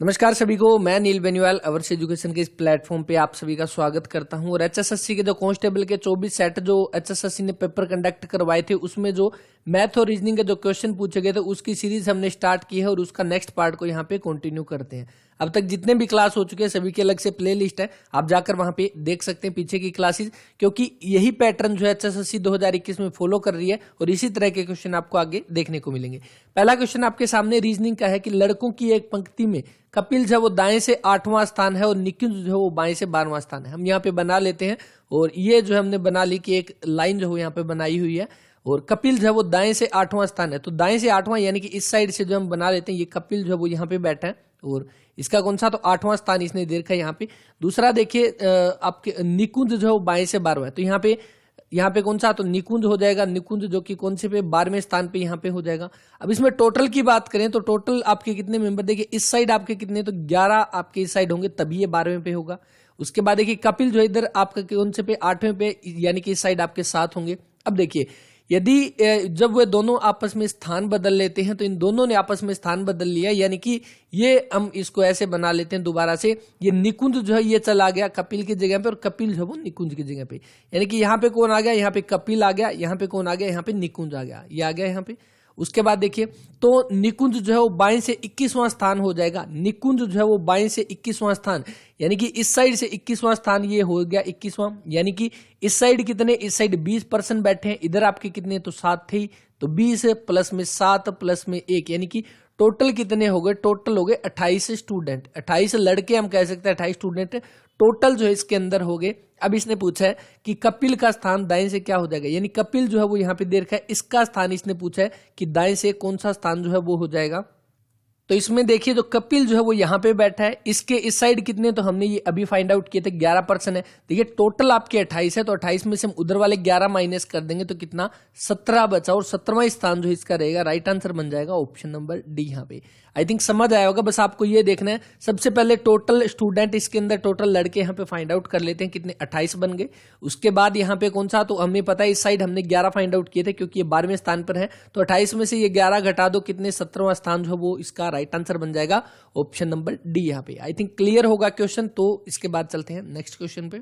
नमस्कार सभी को, मैं नील बेनीवाल अवर्स एजुकेशन के इस प्लेटफॉर्म पे आप सभी का स्वागत करता हूं। और एचएसएससी के जो कांस्टेबल के 24 सेट जो एचएसएससी ने पेपर कंडक्ट करवाए थे, उसमें जो मैथ और रीजनिंग के जो क्वेश्चन पूछे गए थे उसकी सीरीज हमने स्टार्ट की है और उसका नेक्स्ट पार्ट को यहाँ पे कंटिन्यू करते हैं। अब तक जितने भी क्लास हो चुके हैं सभी की अलग से प्ले लिस्ट है, आप जाकर वहां पे देख सकते हैं पीछे की क्लासेस, क्योंकि यही पैटर्न जो है एचएसएससी 2021 में फॉलो कर रही है और इसी तरह के क्वेश्चन आपको आगे देखने को मिलेंगे। पहला क्वेश्चन आपके सामने रीजनिंग का है कि लड़कों की एक पंक्ति में कपिल जो है वो दाएं से 8वां स्थान है और निखिल जो है वो बाएं से 12वां स्थान है। हम यहाँ पे बना लेते हैं और ये जो हमने बना ली कि एक लाइन जो है यहाँ पे बनाई हुई है और कपिल जो है वो दाएं से 8वां स्थान है, तो दाएं से 8वां यानी कि इस साइड से जो हम बना लेते हैं ये कपिल जो है वो यहाँ पे बैठा है और इसका कौन सा, तो 8वां स्थान इसने दे रखा है यहाँ पे। दूसरा देखिए आपके निकुंज जो है वो बाएं से 12वां है, तो यहाँ पे कौन सा, तो निकुंज हो जाएगा। निकुंज जो कि कौन से पे 12वें स्थान पे यहाँ पे हो जाएगा। अब इसमें टोटल की बात करें तो टोटल आपके कितने मेंबर, देखिए इस साइड आपके कितने, तो 11 आपके इस साइड होंगे तभी ये 12वें पे होगा। उसके बाद देखिए कपिल जो इधर आपका कौन से पे 8वें पे, यानी कि इस साइड आपके 7 होंगे। अब देखिए यदि जब वे दोनों आपस में स्थान बदल लेते हैं तो इन दोनों ने आपस में स्थान बदल लिया, यानी कि ये हम इसको ऐसे बना लेते हैं दोबारा से, ये निकुंज जो है ये चला गया कपिल की जगह पे और कपिल जो है वो निकुंज की जगह पे, यानी कि यहाँ पे कौन आ गया, यहाँ पे कपिल आ गया, यहाँ पे कौन आ गया, यहाँ पे निकुंज आ गया, ये आ गया यहाँ पे। उसके बाद देखिए तो निकुंज जो है वो बाएं से 21वां स्थान हो जाएगा। निकुंज जो है वो बाएं से 21वां स्थान, यानी कि इस साइड से 21वां स्थान ये हो गया 21वां, यानी कि इस साइड कितने, इस साइड 20% बैठे हैं, इधर आपके कितने, तो 7 थे, तो 20 प्लस में 7 प्लस में 1, यानी कि टोटल कितने हो गए, टोटल हो गए 28 स्टूडेंट, 28 लड़के हम कह सकते हैं, 28 स्टूडेंट टोटल जो है इसके अंदर हो गए। अब इसने पूछा है कि कपिल का स्थान दाएं से क्या हो जाएगा, यानी कपिल जो है वो यहाँ पे दे रखा है, इसका स्थान इसने पूछा है कि दाएं से कौन सा स्थान जो है वो हो जाएगा। तो इसमें देखिए जो कपिल जो है वो यहाँ पे बैठा है, इसके इस साइड कितने, तो हमने ये अभी फाइंड आउट किए थे 11% है। देखिए टोटल आपके 28 है, तो 28 में से हम उधर वाले 11 माइनस कर देंगे तो कितना, 17 बचा और 17वां स्थान जो इसका रहेगा, राइट आंसर बन जाएगा ऑप्शन नंबर डी। यहाँ पे आई थिंक समझ आया होगा। बस आपको ये देखना है, सबसे पहले टोटल स्टूडेंट इसके अंदर टोटल लड़के यहाँ पे फाइंड आउट कर लेते हैं कितने, 28 बन गए। उसके बाद यहाँ पे कौन सा, तो हमें पता है इस साइड हमने 11 फाइंड आउट किए थे क्योंकि ये 12वें स्थान पर है, तो 28 में से ये 11 घटा दो कितने, 17वां स्थान जो है वो इसका राइट आंसर बन जाएगा ऑप्शन नंबर डी। यहाँ पे आई थिंक क्लियर होगा क्वेश्चन। तो इसके बाद चलते हैं नेक्स्ट क्वेश्चन पे।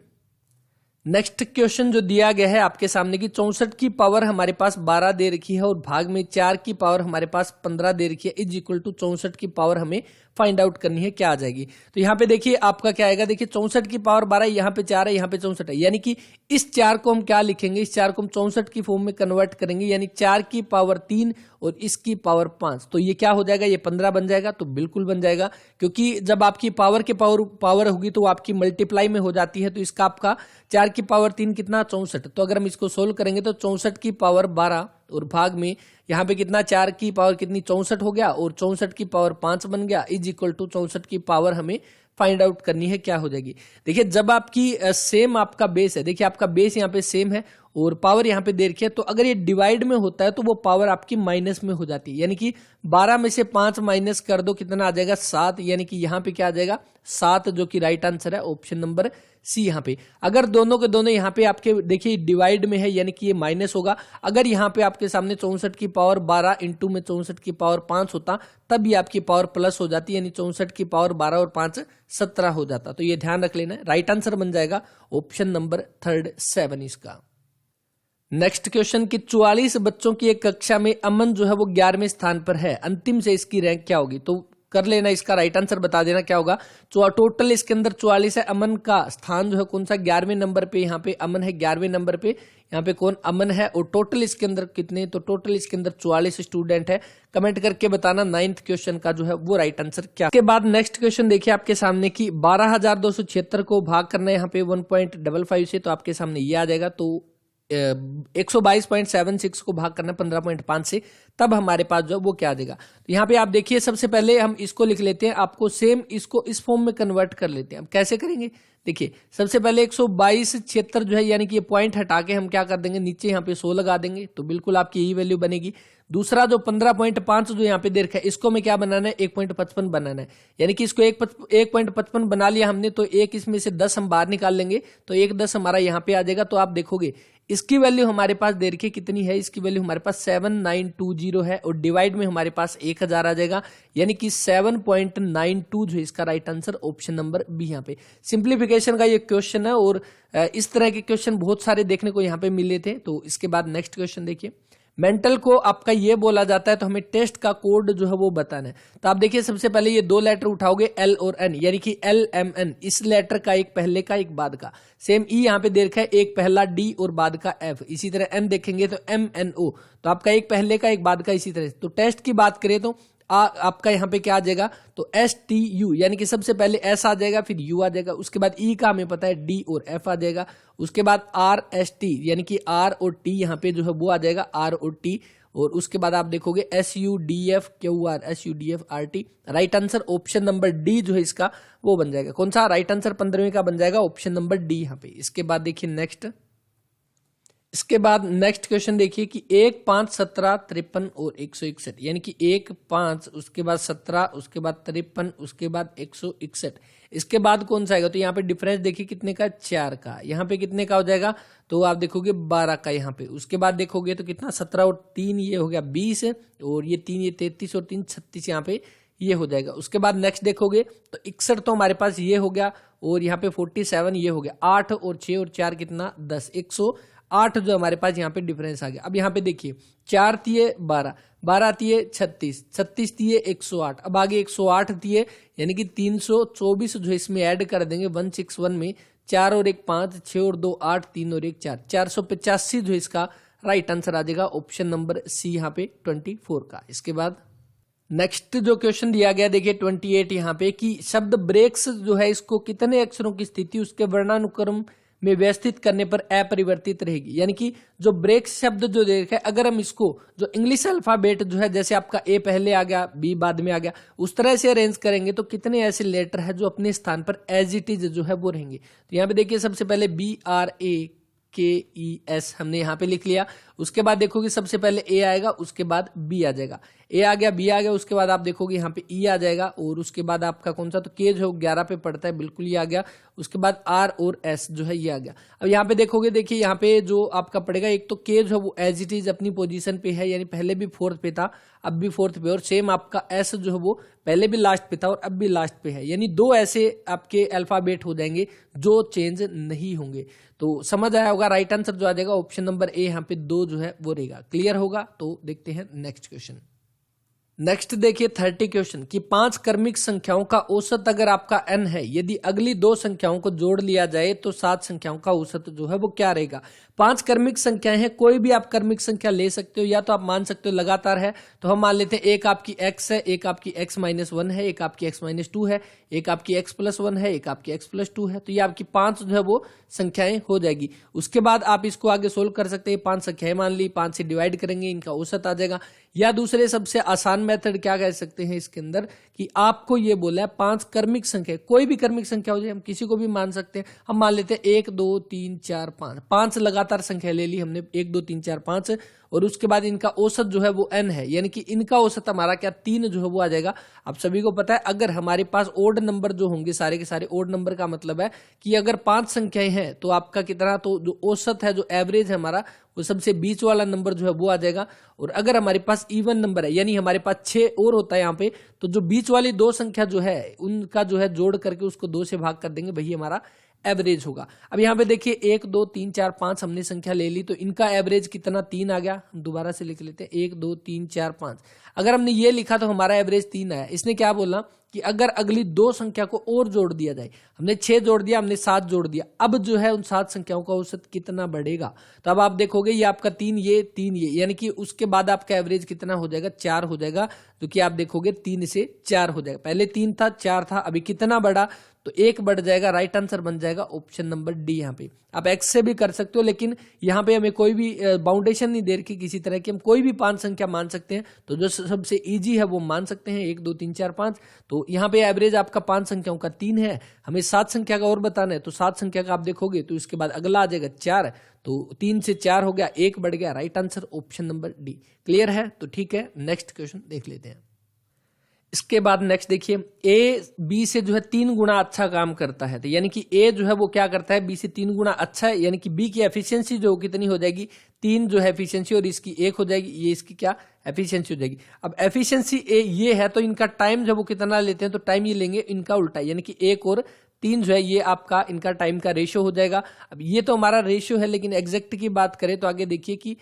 नेक्स्ट क्वेश्चन जो दिया गया है आपके सामने की 64 की पावर हमारे पास 12 दे रखी है और भाग में 4 की पावर हमारे पास 15 दे रखी है, इज इक्वल टू 64 की पावर हमें फाइंड आउट करनी है, क्या आ जाएगी। तो यहाँ पे देखिए आपका क्या आएगा, देखिए 64 की पावर 12, यहाँ पे 4 है, यहाँ पे 64 है, यानी कि इस 4 को हम क्या लिखेंगे, इस 4 को हम 64 की फॉर्म में कन्वर्ट करेंगे, यानी 4 की पावर 3 और इसकी पावर 5, तो ये क्या हो जाएगा, ये 15 बन जाएगा। तो बिल्कुल बन जाएगा, क्योंकि जब आपकी पावर के पावर होगी तो आपकी मल्टीप्लाई में हो जाती है, तो इसका आपका 4 की पावर 3 कितना, 64। तो अगर हम इसको सोल्व करेंगे तो 64 की पावर 12 और भाग में यहाँ पे कितना, 4 की पावर कितनी, 64 हो गया और 64 की पावर 5 बन गया, इज इक्वल टू 64 की पावर हमें फाइंड आउट करनी है, क्या हो जाएगी। देखिए जब आपकी सेम आपका बेस है, देखिए आपका बेस यहाँ पे सेम है और पावर यहाँ पे दे रखी है, तो अगर ये डिवाइड में होता है तो वो पावर आपकी माइनस में हो जाती है, यानी कि 12 में से 5 माइनस कर दो कितना आ जाएगा, 7, यानी कि यहाँ पे क्या आ जाएगा 7, जो कि राइट आंसर है ऑप्शन नंबर सी। यहाँ पे अगर दोनों के दोनों यहाँ पे आपके देखिए डिवाइड में है, यानी कि ये माइनस होगा। अगर यहाँ पे आपके सामने 64 की पावर 12 इंटू में 64 की पावर 5 होता तब ये आपकी पावर प्लस हो जाती, यानी 64 की पावर 12 और 5 17 हो जाता। तो ये ध्यान रख लेना है, राइट आंसर बन जाएगा ऑप्शन नंबर 7 इसका। नेक्स्ट क्वेश्चन की 44 बच्चों की एक कक्षा में अमन जो है वो 11वें स्थान पर है, अंतिम से इसकी रैंक क्या होगी। तो कर लेना, इसका राइट आंसर बता देना क्या होगा। टोटल इसके अंदर 44 है, अमन का स्थान जो है कौन सा, 11वें नंबर पे, यहाँ पे अमन है 11वें नंबर पे, यहाँ पे कौन, अमन है। और टोटल इसके अंदर कितने, तो टोटल इसके अंदर 44 स्टूडेंट है। कमेंट करके बताना 9th क्वेश्चन का जो है वो राइट आंसर क्या। इसके बाद नेक्स्ट क्वेश्चन देखिए आपके सामने की 12,276 को भाग करना है यहाँ पे 1.55 से, तो आपके सामने ये आ जाएगा। तो 122.76 को भाग करना 15.5 से, तब हमारे पास जो वो क्या आ जाएगा। तो यहाँ पे आप देखिए सबसे पहले हम इसको लिख लेते हैं, आपको सेम इसको इस फॉर्म में कन्वर्ट कर लेते हैं। हम कैसे करेंगे, देखिए सबसे पहले 122.76 जो है, यानी कि ये पॉइंट हटा के हम क्या कर देंगे, नीचे यहाँ पे 100 लगा देंगे, तो बिल्कुल आपकी यही वैल्यू बनेगी। दूसरा जो 15.5 जो यहाँ पे दे रखा है इसको हमें क्या बनाना है, 1.55 बनाना है। यानी कि इसको 1.55 बना लिया हमने, तो एक इसमें से 10 हम बाहर निकाल लेंगे, तो 1 10 हमारा यहाँ पे आ जाएगा। तो आप देखोगे इसकी वैल्यू हमारे पास दे रखी है कितनी है, इसकी वैल्यू हमारे पास 7920 है, और डिवाइड में हमारे पास 1000 आ जाएगा। यानी कि 7.92 जो इसका right answer option number B यहाँ पे। सिंप्लीफिकेशन का ये क्वेश्चन है, और इस तरह के क्वेश्चन बहुत सारे देखने को यहाँ पे मिले थे। तो इसके बाद नेक्स्ट क्वेश्चन देखिए, मेंटल को आपका ये बोला जाता है, तो हमें टेस्ट का कोड जो है वो बताना है। तो आप देखिए सबसे पहले ये दो लेटर उठाओगे एल और एन, यानी कि एल एम एन, इस लेटर का एक पहले का एक बाद का। सेम ई यहाँ पे दे रखा है, एक पहला डी और बाद का एफ। इसी तरह एन देखेंगे तो एम एन ओ, तो आपका एक पहले का एक बाद का। इसी तरह तो टेस्ट की बात करें तो आपका यहाँ पे क्या आ जाएगा, तो एस टी यू, यानी कि सबसे पहले एस आ जाएगा, फिर यू आ जाएगा, उसके बाद ई का हमें पता है डी और एफ आ जाएगा, उसके बाद आर एस टी, यानी कि आर और टी यहाँ पे जो है वो आ जाएगा, आर और टी, और उसके बाद आप देखोगे S U D F Q R, S U D F R T. Right answer option number D जो है इसका वो बन जाएगा। कौन सा राइट आंसर 15वें का बन जाएगा, ऑप्शन नंबर डी यहाँ पे। इसके बाद देखिए नेक्स्ट, इसके बाद नेक्स्ट क्वेश्चन देखिए कि 1 5 17 53 और 161, यानी कि 1 5 उसके बाद 17 उसके बाद 53 उसके बाद 161, इसके बाद कौन सा आएगा, तो यहाँ पे डिफरेंस देखिए कितने का, 4 का। यहाँ पे कितने का हो जाएगा, तो आप देखोगे 12 का यहाँ पे। उसके बाद देखोगे तो कितना, 17 और 3 ये हो गया 20, और ये 3 ये 33 और 3 36 यहाँ पे ये हो जाएगा। उसके बाद नेक्स्ट देखोगे तो 61 तो हमारे पास ये हो गया, और यहाँ पे 47 ये हो गया, 8 और 6 और 4 कितना 10, 108 जो हमारे पास यहाँ पे डिफरेंस आ गया। अब यहाँ पे देखिए 4 तिये 12, 12 तिये 36, 36 तिये 108, अब आगे 108 तिये, यानी कि 324 जो इसमें ऐड कर देंगे 161 में, 4 और 1 5, 6 और 2 8, 3 और 1 4, 485 जो इसका राइट आंसर आ जाएगा, ऑप्शन नंबर सी यहाँ पे 24 का। इसके बाद नेक्स्ट जो क्वेश्चन दिया गया देखिए 28 यहाँ पे कि शब्द ब्रेक्स जो है इसको कितने अक्षरों की स्थिति उसके वर्णानुक्रम में व्यवस्थित करने पर अपरिवर्तित रहेगी। यानी कि जो ब्रेक्स शब्द जो देखा है, अगर हम इसको जो इंग्लिश अल्फाबेट जो है, जैसे आपका ए पहले आ गया बी बाद में आ गया, उस तरह से अरेंज करेंगे तो कितने ऐसे लेटर है जो अपने स्थान पर एज इट इज जो है वो रहेंगे। तो यहाँ पे देखिए सबसे पहले BRAKES हमने यहाँ पे लिख लिया। उसके बाद देखोगे सबसे पहले ए आएगा, उसके बाद बी आ जाएगा, ए आ गया बी आ गया, उसके बाद आप देखोगे यहाँ पे ई आ जाएगा, और उसके बाद आपका कौन सा, तो के जो 11 पे पड़ता है, बिल्कुल ये आ गया। उसके बाद आर और एस जो है ये आ गया। अब यहाँ पे देखोगे देखिए यहाँ पे जो आपका पड़ेगा, एक तो के जो है वो एज इट इज अपनी पोजीशन पे है, यानी पहले भी 4th पे था अब भी 4th पे, और सेम आपका एस जो है वो पहले भी लास्ट पे था और अब भी लास्ट पे है, यानी 2 ऐसे आपके अल्फाबेट हो जाएंगे जो चेंज नहीं होंगे। तो समझ आया होगा, राइट आंसर जो आ जाएगा ऑप्शन नंबर ए यहाँ पे 2 जो है वो रहेगा। क्लियर होगा। तो देखते हैं नेक्स्ट क्वेश्चन। नेक्स्ट देखिए 30 क्वेश्चन कि 5 क्रमिक संख्याओं का औसत अगर आपका n है, यदि अगली 2 संख्याओं को जोड़ लिया जाए तो 7 संख्याओं का औसत जो है वो क्या रहेगा। 5 क्रमिक संख्याएं हैं, कोई भी आप क्रमिक संख्या ले सकते हो, या तो आप मान सकते हो लगातार है, तो हम मान लेते हैं एक आपकी x है, एक आपकी x-1 है, एक आपकी x-2 है, एक आपकी x+1 है, एक आपकी x+2 है। तो ये आपकी 5 जो है वो संख्याएं हो जाएगी। उसके बाद आप इसको आगे सोल्व कर सकते हैं, 5 संख्याएं मान ली, 5 से डिवाइड करेंगे, इनका औसत आ जाएगा। या दूसरे सबसे आसान मेथड क्या कह सकते हैं इसके अंदर कि आपको ये बोला है 5 क्रमिक संख्या, कोई भी क्रमिक संख्या हो जाए, हम किसी को भी मान सकते हैं। हम मान लेते हैं 1 2 3 4 5, 5 लगातार संख्या ले ली हमने, 1 2 3 4 5, और उसके बाद इनका औसत जो है वो n है, यानी कि इनका औसत हमारा क्या 3 जो है वो आ जाएगा। आप सभी को पता है अगर हमारे पास ओड नंबर जो होंगे, सारे के सारे ओड नंबर का मतलब है कि अगर 5 संख्याएं हैं तो आपका कितना, तो जो औसत है, जो एवरेज है हमारा, वो सबसे बीच वाला नंबर जो है वो आ जाएगा। और अगर हमारे पास इवन नंबर है, यानी हमारे पास 6 और होता है यहाँ पे, तो जो बीच वाली 2 संख्या जो है उनका जो है जोड़ करके उसको 2 से भाग कर देंगे, वही हमारा एवरेज होगा। अब यहाँ पे देखिए 1 2 3 4 5 हमने संख्या ले ली, तो इनका एवरेज कितना 3 आ गया। हम दोबारा से लिख लेते हैं 1 2 3 4 5। अगर हमने ये लिखा तो हमारा एवरेज 3 आया। इसने क्या बोला कि अगर अगली 2 संख्या को और जोड़ दिया जाए, हमने 6 जोड़ दिया, हमने 7 जोड़ दिया, अब जो है उन 7 संख्याओं का औसत कितना बढ़ेगा। तो अब आप देखोगे ये आपका 3 ये 3 ये, यानी कि उसके बाद आपका एवरेज कितना हो जाएगा, 4 हो जाएगा। तो कि आप देखोगे 3 से 4 हो जाएगा, पहले 3 था 4 था, अभी कितना बढ़ा, तो 1 बढ़ जाएगा। राइट आंसर बन जाएगा ऑप्शन नंबर डी। यहाँ पे आप एक्स से भी कर सकते हो, लेकिन यहाँ पे हमें कोई भी बाउंडेशन नहीं दे रखी किसी तरह की, हम कोई भी 5 संख्या मान सकते हैं। तो जो सबसे इजी है वो मान सकते हैं 1 2 3 4 5। तो तो यहाँ पे एवरेज आपका 5 संख्याओं का 3 है, हमें 7 संख्या का और बताना है, तो 7 संख्या का आप देखोगे तो इसके बाद अगला आ जाएगा 4, तो 3 से 4 हो गया, 1 बढ़ गया, right answer option number D. Clear है? तो ठीक है, नेक्स्ट क्वेश्चन देख लेते हैं। इसके बाद नेक्स्ट देखिए, ए बी से जो है 3 गुना अच्छा काम करता है, तो यानी कि ए जो है वो क्या करता है, बी से 3 गुना अच्छा है, यानी कि बी की एफिशिएंसी जो कितनी हो जाएगी, 3 जो है एफिशिएंसी और इसकी 1 हो जाएगी, ये इसकी क्या एफिशिएंसी हो जाएगी। अब एफिशिएंसी ए ये है तो इनका टाइम जब वो कितना लेते हैं, तो टाइम ये लेंगे इनका उल्टा, यानी कि 1 और 3 जो है ये आपका इनका टाइम का रेशियो हो जाएगा। अब ये तो हमारा रेशियो है, लेकिन एग्जैक्ट की बात करें तो आगे देखिए कि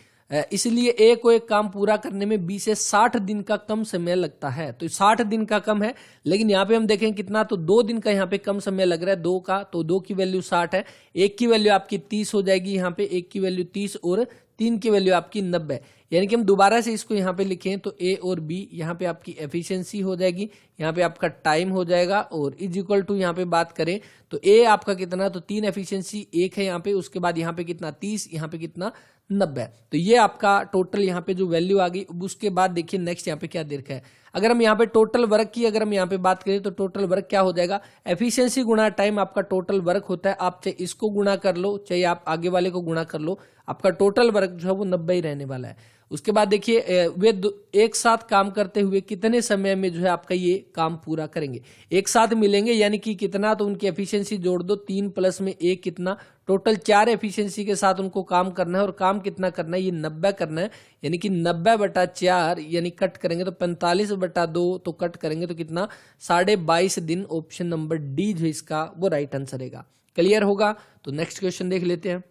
इसलिए ए को एक काम पूरा करने में 20 से 60 दिन का कम समय लगता है, तो 60 दिन का कम है, लेकिन यहाँ पे हम देखें कितना, तो 2 दिन का यहाँ पे कम समय लग रहा है, 2 का, तो 2 की वैल्यू 60 है, 1 की वैल्यू आपकी 30 हो जाएगी, यहाँ पे 1 की वैल्यू 30 और 3 की वैल्यू आपकी 90, यानी कि हम दोबारा से इसको यहाँ पे लिखें तो ए और बी यहाँ पे आपकी एफिशिएंसी हो जाएगी, यहाँ पे आपका टाइम हो जाएगा, और इज इक्वल टू यहाँ पे बात करें तो ए आपका कितना, तो 3 एफिशिएंसी 1 है यहाँ पे, उसके बाद यहाँ पे कितना 30, यहाँ पे कितना 90, तो ये आपका टोटल यहाँ पे जो वैल्यू आ गई। उसके बाद देखिए नेक्स्ट यहाँ पे क्या दे रखा है, अगर हम यहाँ पे टोटल वर्क की अगर हम यहाँ पे बात करें तो टोटल वर्क क्या हो जाएगा, एफिशिएंसी गुणा टाइम आपका टोटल वर्क होता है, आप चाहे इसको गुणा कर लो चाहे आप आगे वाले को गुणा कर लो, आपका टोटल वर्क जो है वो 90 ही रहने वाला है। उसके बाद देखिए वे एक साथ काम करते हुए कितने समय में जो है आपका ये काम पूरा करेंगे, एक साथ मिलेंगे यानी कि कितना, तो उनकी एफिशिएंसी जोड़ दो, 3 प्लस में 1 कितना, टोटल 4 एफिशिएंसी के साथ उनको काम करना है, और काम कितना करना है, ये 90 करना है, यानी कि 90/4 यानी कट करेंगे तो 45/2, तो कट करेंगे तो कितना 22.5 दिन, ऑप्शन नंबर डी जो इसका वो राइट आंसर रहेगा। क्लियर होगा? तो नेक्स्ट क्वेश्चन देख लेते हैं।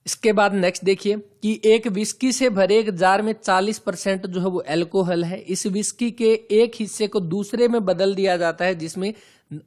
इसके बाद नेक्स्ट देखिए कि एक विस्की से भरे एक जार में 40% जो है वो अल्कोहल है, इस विस्की के एक हिस्से को दूसरे में बदल दिया जाता है जिसमें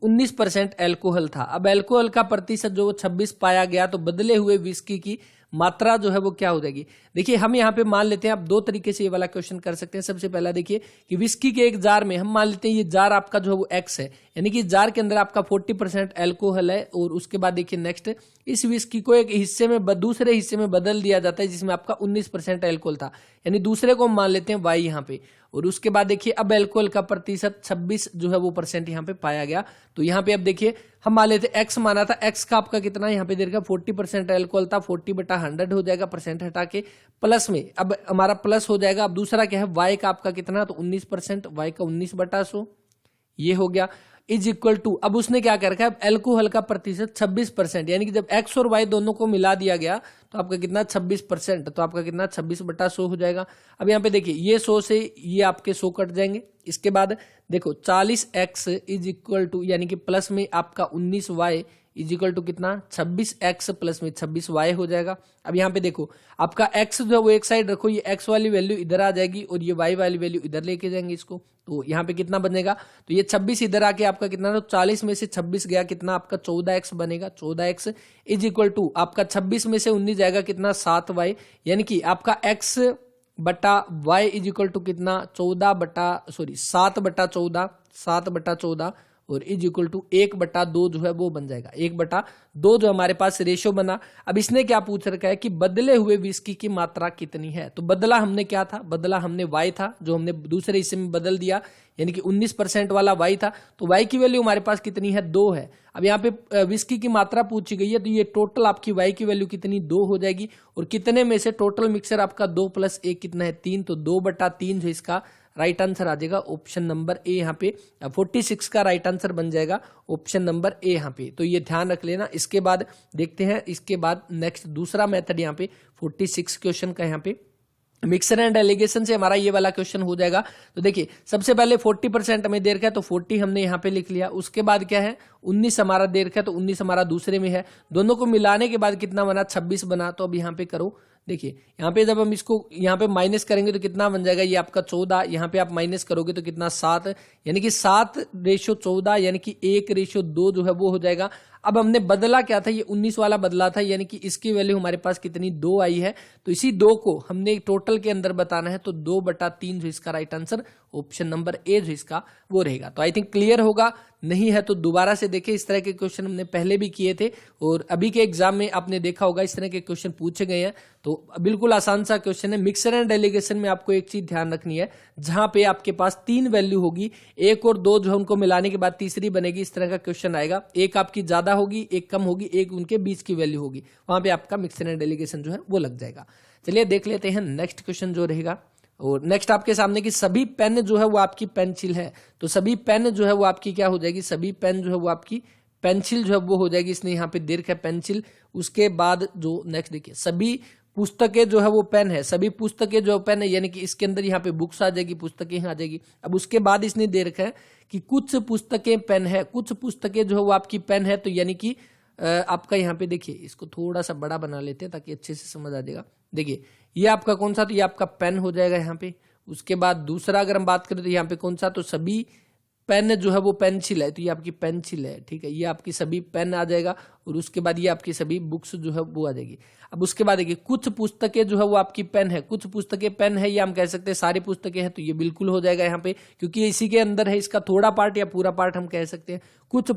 19% अल्कोहल था। अब अल्कोहल का प्रतिशत जो 26 पाया गया, तो बदले हुए विस्की की मात्रा जो है वो क्या हो जाएगी। देखिए हम यहाँ पे मान लेते हैं, आप 2 तरीके से ये वाला क्वेश्चन कर सकते हैं। सबसे पहला देखिए कि विस्की के एक जार में हम मान लेते हैं ये जार आपका जो है वो एक्स है, यानी कि जार के अंदर आपका 40% अल्कोहल है, और उसके बाद देखिए नेक्स्ट, इस विस्की को एक हिस्से में दूसरे हिस्से में बदल दिया जाता है जिसमें आपका 19% अल्कोहल था, यानी दूसरे को हम मान लेते हैं वाई यहाँ पे, और उसके बाद देखिए अब अल्कोहल का प्रतिशत 26 जो है वो परसेंट यहाँ पे पाया गया। तो यहाँ पे अब देखिए हम मान लेते एक्स माना था, एक्स का आपका कितना यहाँ पे देखा 40% अल्कोहल था, 40/100 हो जाएगा, परसेंट हटा के प्लस में अब हमारा प्लस हो जाएगा। अब दूसरा क्या है, वाई का आपका कितना, तो 19%, वाई का 19/100 ये हो गया, इज इक्वल टू, अब उसने क्या कर रखा है, अल्कोहल का प्रतिशत 26%, यानी कि जब एक्स और वाई दोनों को मिला दिया गया तो आपका कितना 26%, तो आपका कितना 26/100 हो जाएगा। अब यहाँ पे देखिए ये 100 से ये आपके 100 कट जाएंगे। इसके बाद देखो 40x इज इक्वल टू, यानी कि प्लस में आपका 19y इज इक्वल टू कितना 26x प्लस में 26y हो जाएगा। अब यहाँ पे देखो आपका x जो है वो एक साइड रखो, ये x वाली वैल्यू इधर आ जाएगी और ये y वाली वैल्यू इधर लेके जाएंगे इसको, तो यहाँ पे कितना बनेगा, तो ये 26 इधर आके आपका कितना, तो 40 में से 26 गया, कितना आपका 14x बनेगा। 14x इज इक्वल टू आपका 26 में से 19 जाएगा कितना 7y, यानी कि आपका x बटा y इज इक्वल टू कितना 7/14 और इज इक्वल टू 1/2 जो है वो बन जाएगा। 1/2 जो हमारे पास रेशियो बना। अब इसने क्या पूछ रखा है कि बदले हुए विस्की की मात्रा कितनी है, तो बदला हमने क्या था, बदला हमने y था जो हमने दूसरे हिस्से में बदल दिया, यानी कि 19% वाला y था, तो y की वैल्यू हमारे पास कितनी है 2 है। अब यहाँ पे विस्की की मात्रा पूछी गई है, तो ये टोटल आपकी y की वैल्यू कितनी 2 हो जाएगी, और कितने में से टोटल मिक्सर आपका 2 + 1 कितना है 3, तो 2/3 जो इसका राइट आंसर आ जाएगा ऑप्शन नंबर ए। यहाँ पे 46 का राइट आंसर बन जाएगा ऑप्शन नंबर ए यहाँ पे, तो ये ध्यान रख लेना। इसके बाद देखते हैं, इसके बाद नेक्स्ट दूसरा मेथड यहाँ पे 46 क्वेश्चन का यहाँ पे मिक्सर एंड एलिगेशन से हमारा ये वाला क्वेश्चन हो जाएगा। तो देखिए सबसे पहले 40% हमें दे रखा है, तो 40 हमने यहाँ पे लिख लिया। उसके बाद क्या है 19 हमारा दे रखा है, तो 19 हमारा दूसरे में है, दोनों को मिलाने के बाद कितना बना 26 बना। तो अब यहाँ पे करो, देखिए यहाँ पे जब हम इसको यहाँ पे माइनस करेंगे तो कितना बन जाएगा, ये आपका 14, यहाँ पे आप माइनस करोगे तो कितना 7, यानी कि 7/14, यानी कि 1/2 जो है वो हो जाएगा। अब हमने बदला क्या था, ये 19 वाला बदला था, यानी कि इसकी वैल्यू हमारे पास कितनी 2 आई है, तो इसी 2 को हमने टोटल के अंदर बताना है, तो 2/3 जो इसका right answer option number A जो इसका वो रहेगा। तो आई थिंक क्लियर होगा। नहीं है तो दोबारा से देखें। इस तरह के क्वेश्चन हमने पहले भी किए थे और अभी के एग्जाम में आपने देखा होगा इस तरह के क्वेश्चन पूछे गए हैं। तो बिल्कुल आसान सा क्वेश्चन है। मिक्सर एंड डेलीगेशन में आपको एक चीज ध्यान रखनी है, जहां पे आपके पास 3 वैल्यू होगी, 1 और 2 जो है उनको मिलाने के बाद तीसरी बनेगी, इस तरह का क्वेश्चन आएगा। एक आपकी ज्यादा होगी, एक कम होगी, एक उनके बीच की वैल्यू होगी, वहां पे आपका मिक्सर एंड डेलीगेशन जो है वो लग जाएगा। चलिए देख लेते हैं नेक्स्ट क्वेश्चन जो रहेगा। और नेक्स्ट आपके सामने कि सभी पेन जो है वो आपकी पेंसिल है, तो सभी पेन जो है वो आपकी क्या हो जाएगी, सभी पेन जो है वो आपकी पेंसिल जो है वो हो जाएगी। इसने यहाँ पे दीर्घ है पेंसिल। उसके बाद जो नेक्स्ट देखिए, सभी पुस्तकें जो है वो पेन है, सभी पुस्तकें जो पेन है, यानी कि इसके अंदर यहाँ पे बुक्स आ जाएगी, पुस्तकें आ जाएगी। अब उसके बाद इसने दे रखा है कि कुछ पुस्तकें पेन है, कुछ पुस्तकें जो है वो आपकी पेन है, तो यानी कि आपका यहाँ पे देखिए, इसको थोड़ा सा बड़ा बना लेते हैं ताकि अच्छे से समझ आ जाएगा। देखिए ये आपका कौन सा, तो ये आपका पेन हो जाएगा यहाँ पे। उसके बाद दूसरा अगर हम बात करें तो यहाँ पे कौन सा, तो सभी पेन जो है वो पेंसिल है, तो ये आपकी पेंसिल है, ठीक है, ये आपकी सभी पेन आ जाएगा। और उसके बाद ये आपकी सभी बुक्स जो है वो आ जाएगी। अब उसके बाद देखिए कुछ पुस्तकें जो है वो आपकी पेन है, कुछ पुस्तकें पेन है, ये हम कह सकते हैं सारी पुस्तकें हैं, तो ये बिल्कुल हो जाएगा यहाँ पे, क्योंकि ये इसी के अंदर है, इसका थोड़ा पार्ट या पूरा पार्ट हम कह सकते हैं। कुछ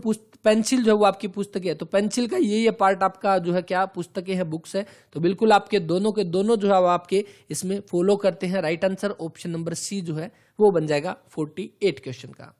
पेंसिल जो है वो आपकी पुस्तकें है, तो पेंसिल का ये पार्ट आपका जो है क्या, पुस्तकें हैं, बुक्स है, तो बिल्कुल आपके दोनों के दोनों जो है आपके इसमें फॉलो करते हैं। Right answer option number C जो है वो बन जाएगा 48 क्वेश्चन का।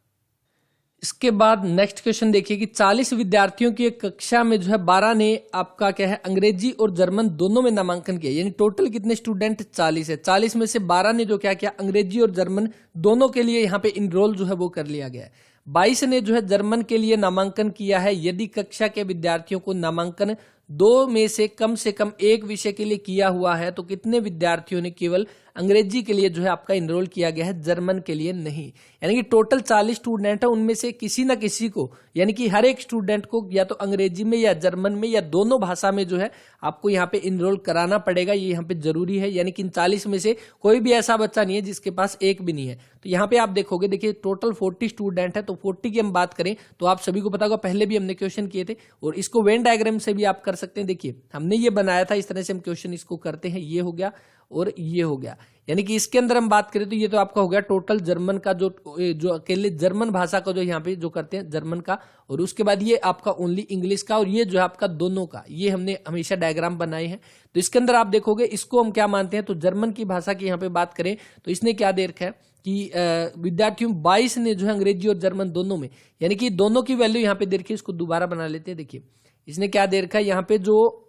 इसके बाद नेक्स्ट क्वेश्चन देखिए कि 40 विद्यार्थियों की एक कक्षा में जो है 12 ने आपका क्या है, अंग्रेजी और जर्मन दोनों में नामांकन किया, यानी टोटल कितने स्टूडेंट 40 है। 40 में से 12 ने जो क्या किया, अंग्रेजी और जर्मन दोनों के लिए यहाँ पे इनरोल जो है वो कर लिया गया है। 22 ने जो है जर्मन के लिए नामांकन किया है। यदि कक्षा के विद्यार्थियों को नामांकन 2 में से कम एक विषय के लिए किया हुआ है, तो कितने विद्यार्थियों ने केवल अंग्रेजी के लिए जो है आपका इनरोल किया गया है, जर्मन के लिए नहीं। यानी कि टोटल 40 स्टूडेंट है, उनमें से किसी ना किसी को, यानी कि हर एक स्टूडेंट को या तो अंग्रेजी में या जर्मन में या दोनों भाषा में जो है आपको यहाँ पे इनरोल कराना पड़ेगा, ये यहाँ पे जरूरी है। यानी कि इन 40 में से कोई भी ऐसा बच्चा नहीं है जिसके पास एक भी नहीं है। तो यहाँ पे आप देखोगे, देखिए टोटल 40 स्टूडेंट है, तो 40 की हम बात करें तो आप सभी को पता होगा, पहले भी हमने क्वेश्चन किए थे, और इसको वेन डायग्राम से भी आप कर सकते हैं। देखिए हमने ये बनाया था, इस तरह से हम क्वेश्चन इसको करते हैं, ये हो गया और ये हो गया। यानी कि इसके अंदर हम बात करें तो ये तो आपका हो गया टोटल जर्मन का, जो अकेले जर्मन भाषा का जो यहाँ पे जो करते हैं जर्मन का, और उसके बाद ये आपका ओनली इंग्लिश का, और ये जो है आपका दोनों का, ये हमने हमेशा डायग्राम बनाए हैं। तो इसके अंदर आप देखोगे, इसको हम क्या मानते हैं, तो जर्मन की भाषा की यहाँ पे बात करें तो इसने क्या दे रखा है कि विद्यार्थियों 22 ने जो है अंग्रेजी और जर्मन दोनों में, यानी कि दोनों की वैल्यू यहाँ पे दे रखी है। इसको दोबारा बना लेते हैं। देखिए इसने क्या दे रखा है यहाँ पे, जो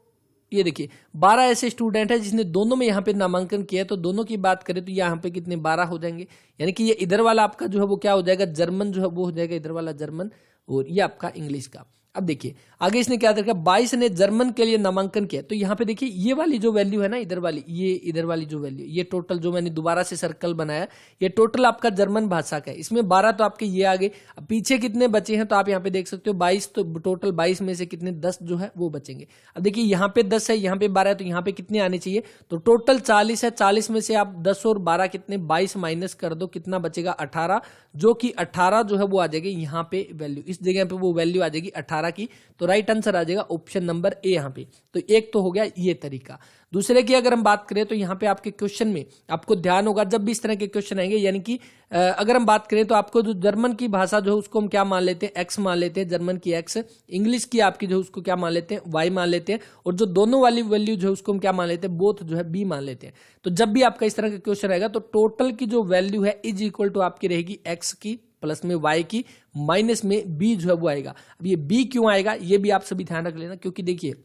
ये देखिए 12 ऐसे स्टूडेंट है जिसने दोनों में यहाँ पे नामांकन किया है, तो दोनों की बात करें तो यहाँ पे कितने 12 हो जाएंगे। यानी कि ये इधर वाला आपका जो है वो क्या हो जाएगा, जर्मन जो है वो हो जाएगा, इधर वाला जर्मन, और ये आपका इंग्लिश का। अब देखिए आगे इसने क्या देखा, 22 ने जर्मन के लिए नामांकन किया, तो यहाँ पे देखिए ये वाली जो वैल्यू है ना, इधर वाली, ये इधर वाली जो वैल्यू, ये टोटल जो मैंने दोबारा से सर्कल बनाया, ये टोटल आपका जर्मन भाषा का है। इसमें 12 तो आपके ये आ गए। अब पीछे कितने बचे हैं, तो आप यहाँ पे देख सकते हो 22, तो टोटल 22 में से कितने 10 जो है वो बचेंगे। अब देखिए यहाँ पे 10 है, यहाँ पे 12 है, तो यहाँ पे कितने आने चाहिए, तो टोटल 40 है। 40 में से आप 10 और 12 कितने, 22 माइनस कर दो, कितना बचेगा 18, जो कि 18 जो है वो आ जाएगी यहाँ पे वैल्यू, इस जगह पे वो वैल्यू आ जाएगी 18 की। तो राइट आंसर आ जाएगा ऑप्शन नंबर ए यहाँ पे। तो एक तो हो गया ये तरीका। दूसरे की अगर हम बात करें तो यहाँ पे आपके क्वेश्चन में आपको ध्यान होगा, जब भी इस तरह के क्वेश्चन आएंगे, यानी कि अगर हम बात करें तो आपको जो जर्मन की भाषा जो है उसको हम क्या मान लेते हैं, एक्स मान लेते हैं, जर्मन की एक्स, इंग्लिश की आपकी जो उसको क्या मान लेते हैं, वाई मान लेते हैं, और जो दोनों वाली वैल्यू जो है उसको हम क्या मान लेते हैं, बोथ जो है बी मान लेते हैं। तो जब भी आपका इस तरह का क्वेश्चन आएगा तो टोटल की जो वैल्यू है इज इक्वल टू आपकी रहेगी एक्स की प्लस में वाई की माइनस में बी जो है वो आएगा। अब ये बी क्यों आएगा ये भी आप सभी ध्यान रख लेना, क्योंकि देखिए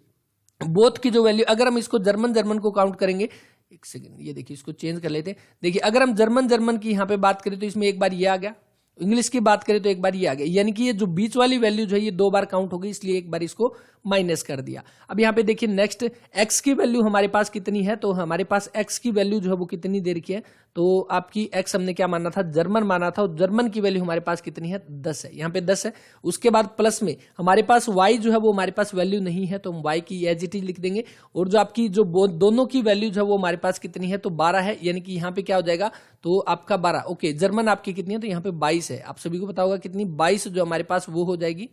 बोथ की जो वैल्यू, अगर हम इसको जर्मन को काउंट करेंगे, एक सेकंड, ये देखिए इसको चेंज कर लेते हैं। देखिए अगर हम जर्मन की यहाँ पे बात करें तो इसमें एक बार ये आ गया, इंग्लिश की बात करें तो एक बार ये आ गया, यानी कि ये जो बीच वाली वैल्यू जो है ये 2 बार काउंट होगी, इसलिए एक बार इसको माइनस कर दिया। अब यहाँ पे देखिए नेक्स्ट एक्स की वैल्यू हमारे पास कितनी है, तो हमारे पास एक्स की वैल्यू जो है वो कितनी दे रखी है, तो आपकी एक्स हमने क्या माना था, जर्मन माना था, और जर्मन की वैल्यू हमारे पास कितनी है, 10 है, यहाँ पे 10 है। उसके बाद प्लस में हमारे पास वाई जो है वो हमारे पास वैल्यू नहीं है, तो हम वाई की एज इट इज लिख देंगे, और जो आपकी जो दोनों की वैल्यू जो है वो हमारे पास कितनी है, तो 12 है, यानी कि यहाँ पे क्या हो जाएगा, तो आपका 12, ओके, जर्मन आपकी कितनी है, तो यहाँ पे 22 है, आप सभी को पता होगा कितनी, 22 जो हमारे पास वो हो जाएगी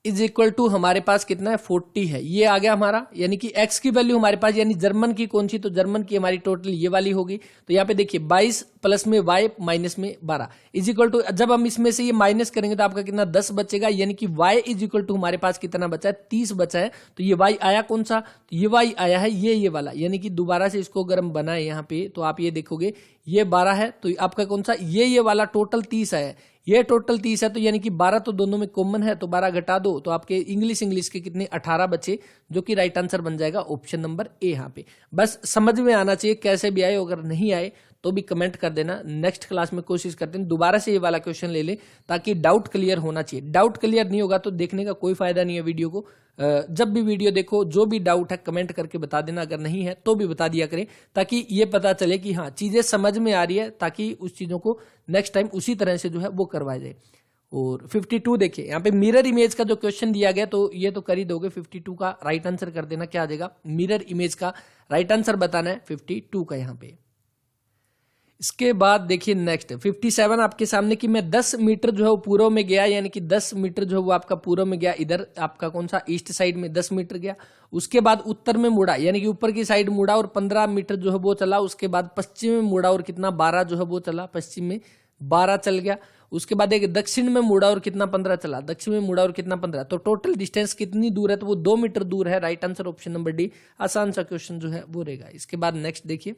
इज इक्वल टू हमारे पास कितना है 40 है, ये आ गया हमारा, यानी कि x की वैल्यू हमारे पास, यानी जर्मन की कौन सी, तो जर्मन की हमारी टोटल ये वाली होगी। तो यहाँ पे देखिए 22 प्लस में y माइनस में 12 इज इक्वल टू, जब हम इसमें से ये माइनस करेंगे तो आपका कितना 10 बचेगा, यानी कि y इज इक्वल टू हमारे पास कितना बचा है 30 बचा है। तो ये y आया कौन सा, तो ये y आया है ये वाला, यानी कि दोबारा से इसको अगर हम बनाए यहाँ पे तो आप ये देखोगे ये 12 है, तो आपका कौन सा ये वाला टोटल 30 है, ये टोटल 30 है, तो यानी कि 12 तो दोनों में कॉमन है, तो 12 घटा दो तो आपके इंग्लिश के कितने 18 बचे, जो कि राइट आंसर बन जाएगा ऑप्शन नंबर ए। यहाँ पे बस समझ में आना चाहिए, कैसे भी आए, अगर नहीं आए तो भी कमेंट कर देना। नेक्स्ट क्लास में कोशिश करते हैं दोबारा से ये वाला क्वेश्चन ले लें, ताकि डाउट क्लियर होना चाहिए। डाउट क्लियर नहीं होगा तो देखने का कोई फायदा नहीं है वीडियो को। जब भी वीडियो देखो जो भी डाउट है कमेंट करके बता देना, अगर नहीं है तो भी बता दिया करें, ताकि ये पता चले कि हाँ चीजें समझ में आ रही है, ताकि उस चीजों को नेक्स्ट टाइम उसी तरह से जो है वो करवाया जाए। और 52 देखिए यहाँ पे मिरर इमेज का जो क्वेश्चन दिया गया, तो ये तो कर ही दोगे, 52 का राइट आंसर कर देना, क्या आ जाएगा मिरर इमेज का राइट आंसर बताना है 52 का यहाँ पे। इसके बाद देखिए नेक्स्ट 57 आपके सामने कि मैं 10 मीटर जो है वो पूर्व में गया, यानी कि 10 मीटर जो है वो आपका पूर्व में गया, इधर आपका कौन सा ईस्ट साइड में 10 मीटर गया, उसके बाद उत्तर में मुड़ा, यानी कि ऊपर की साइड मुड़ा और 15 मीटर जो है वो चला, उसके बाद पश्चिम में मुड़ा और कितना 12 जो है वो चला, पश्चिम में 12 चल गया, उसके बाद एक दक्षिण में मुड़ा और कितना 15 चला, दक्षिण में मुड़ा और कितना 15, तो टोटल डिस्टेंस कितनी दूर है, तो वो 2 मीटर दूर है। Right answer option number D, आसान सा क्वेश्चन जो है वो रहेगा। इसके बाद नेक्स्ट देखिए,